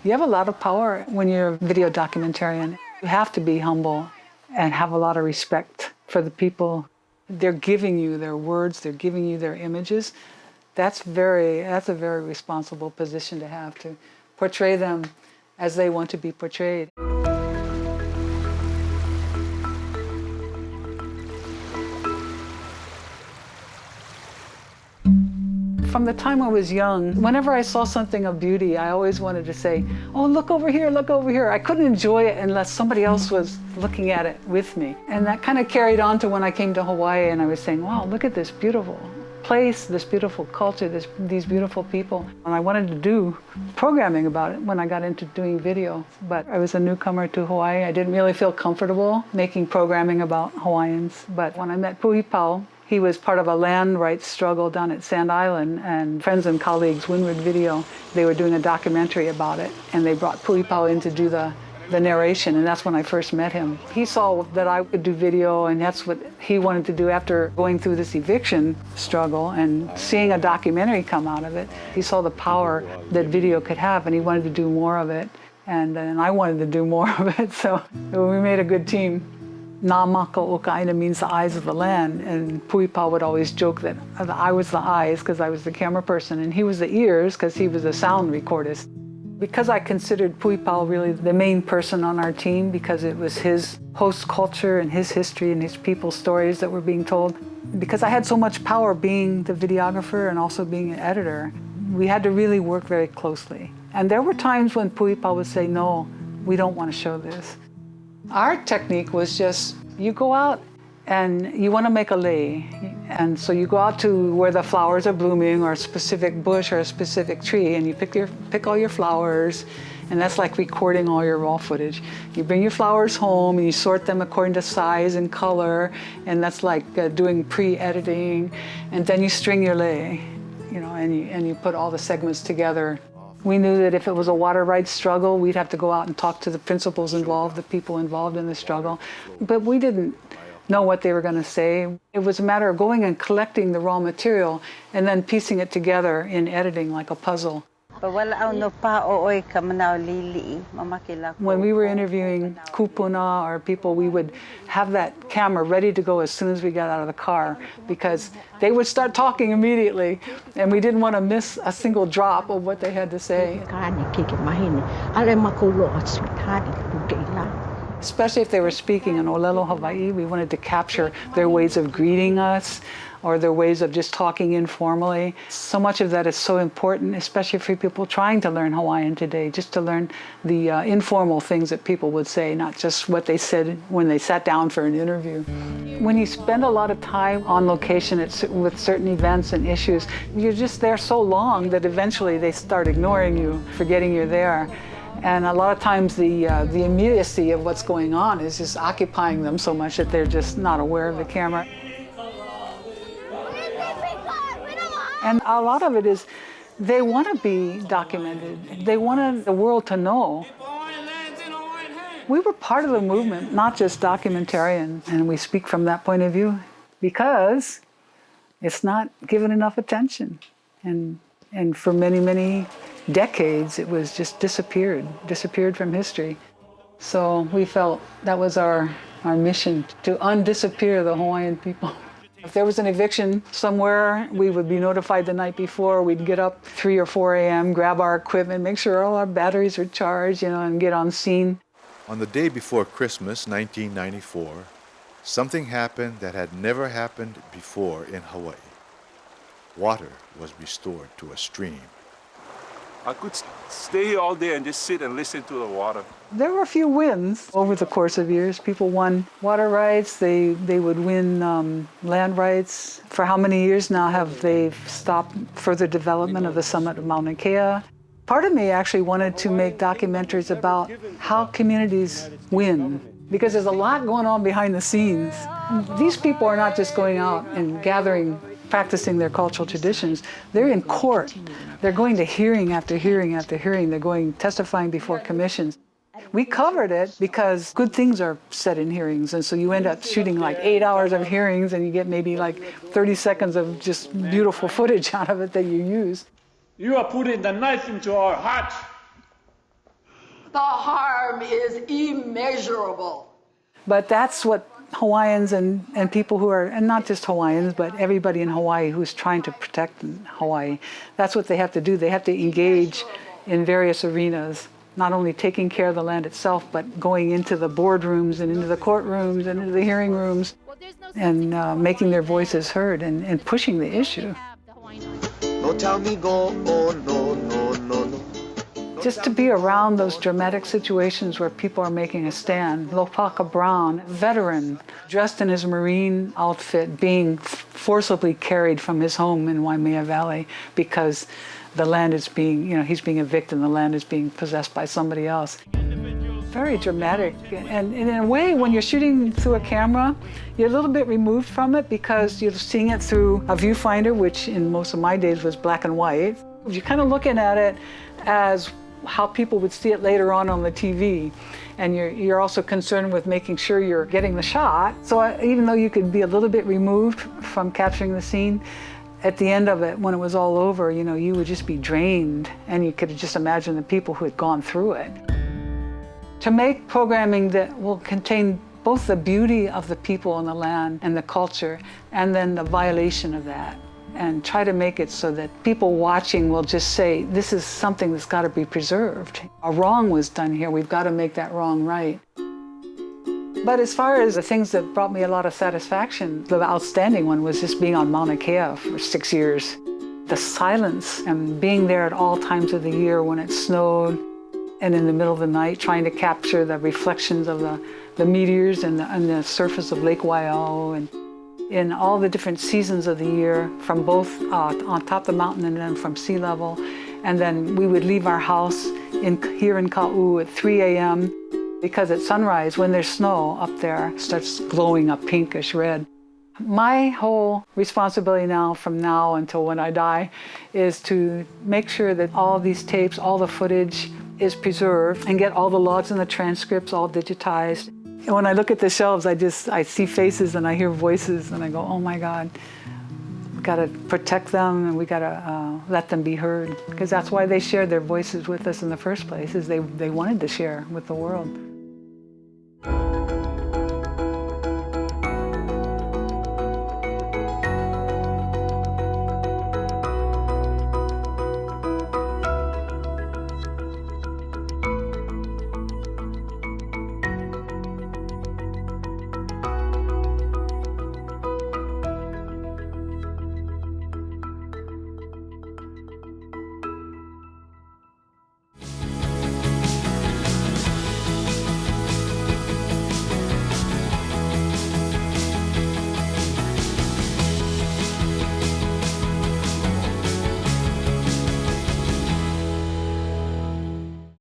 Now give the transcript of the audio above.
You have a lot of power when you're a video documentarian. You have to be humble and have a lot of respect for the people. They're giving you their words, they're giving you their images. That's a very responsible position to have, to portray them as they want to be portrayed. From the time I was young, whenever I saw something of beauty, I always wanted to say, oh, look over here, look over here. I couldn't enjoy it unless somebody else was looking at it with me. And that kind of carried on to when I came to Hawaii and I was saying, wow, look at this beautiful place, this beautiful culture, these beautiful people. And I wanted to do programming about it when I got into doing video. But I was a newcomer to Hawaii. I didn't really feel comfortable making programming about Hawaiians. But when I met Puhipau, he was part of a land rights struggle down at Sand Island, and friends and colleagues, Windward Video, they were doing a documentary about it, and they brought Puhipau in to do the narration, and that's when I first met him. He saw that I could do video, and that's what he wanted to do after going through this eviction struggle and seeing a documentary come out of it. He saw the power that video could have, and he wanted to do more of it, and I wanted to do more of it, so we made a good team. Nā maka o ka aina means the eyes of the land, and Puhipau would always joke that I was the eyes because I was the camera person, and he was the ears because he was the sound recordist. Because I considered Puhipau really the main person on our team, because it was his host culture and his history and his people's stories that were being told, because I had so much power being the videographer and also being an editor, we had to really work very closely. And there were times when Puhipau would say, no, we don't want to show this. Our technique was just, you go out and you want to make a lei. And so you go out to where the flowers are blooming, or a specific bush or a specific tree, and you pick all your flowers, and that's like recording all your raw footage. You bring your flowers home and you sort them according to size and color, and that's like doing pre-editing, and then you string your lei, and you put all the segments together. We knew that if it was a water rights struggle, we'd have to go out and talk to the principals involved, the people involved in the struggle. But we didn't know what they were going to say. It was a matter of going and collecting the raw material and then piecing it together in editing like a puzzle. When we were interviewing kupuna or people, we would have that camera ready to go as soon as we got out of the car, because they would start talking immediately, and we didn't want to miss a single drop of what they had to say. Especially if they were speaking in Olelo, Hawaii, we wanted to capture their ways of greeting us or their ways of just talking informally. So much of that is so important, especially for people trying to learn Hawaiian today, just to learn the informal things that people would say, not just what they said when they sat down for an interview. When you spend a lot of time on location with certain events and issues, you're just there so long that eventually they start ignoring you, forgetting you're there. And a lot of times the immediacy of what's going on is just occupying them so much that they're just not aware of the camera. And a lot of it is they want to be documented. They want the world to know. We were part of the movement, not just documentarians, and we speak from that point of view because it's not given enough attention. And for many, many decades, it was just disappeared from history. So we felt that was our mission, to undisappear the Hawaiian people. If there was an eviction somewhere, we would be notified the night before. We'd get up 3 or 4 a.m., grab our equipment, make sure all our batteries are charged, and get on scene. On the day before Christmas, 1994, something happened that had never happened before in Hawaii. Water was restored to a stream. I could stay here all day and just sit and listen to the water. There were a few wins over the course of years. People won water rights, they would win land rights. For how many years now have they stopped further development of the summit of Mauna Kea? Part of me actually wanted to make documentaries about how communities win, because there's a lot going on behind the scenes. These people are not just going out and gathering, practicing their cultural traditions. They're in court. They're going to hearing after hearing after hearing. They're going testifying before commissions. We covered it because good things are said in hearings, and so you end up shooting like 8 hours of hearings and you get maybe like 30 seconds of just beautiful footage out of it that you use. You are putting the knife into our heart. The harm is immeasurable. But that's what Hawaiians and people who are, and not just Hawaiians, but everybody in Hawaii who's trying to protect Hawaii, that's what they have to do. They have to engage in various arenas, not only taking care of the land itself, but going into the boardrooms and into the courtrooms and into the hearing rooms and making their voices heard and pushing the issue. No tell me go, oh no, no, no, no. Just to be around those dramatic situations where people are making a stand. Lopaka Brown, veteran, dressed in his Marine outfit, being forcibly carried from his home in Waimea Valley because the land is being, he's being evicted and the land is being possessed by somebody else. Very dramatic. And in a way, when you're shooting through a camera, you're a little bit removed from it because you're seeing it through a viewfinder, which in most of my days was black and white. You're kind of looking at it as how people would see it later on the TV. And you're also concerned with making sure you're getting the shot. So even though you could be a little bit removed from capturing the scene, at the end of it, when it was all over, you would just be drained, and you could just imagine the people who had gone through it. To make programming that will contain both the beauty of the people and the land and the culture, and then the violation of that, and try to make it so that people watching will just say, this is something that's got to be preserved. A wrong was done here, we've got to make that wrong right. But as far as the things that brought me a lot of satisfaction, the outstanding one was just being on Mauna Kea for 6 years. The silence and being there at all times of the year when it snowed and in the middle of the night trying to capture the reflections of the meteors and the surface of Lake Waiau, and in all the different seasons of the year, from both on top of the mountain and then from sea level. And then we would leave our house here in Ka'u at 3 a.m. because at sunrise, when there's snow up there, it starts glowing a pinkish red. My whole responsibility now, from now until when I die, is to make sure that all these tapes, all the footage is preserved and get all the logs and the transcripts all digitized. And when I look at the shelves, I see faces and I hear voices and I go, oh my God, we gotta protect them and we gotta let them be heard. Because that's why they shared their voices with us in the first place, is they wanted to share with the world.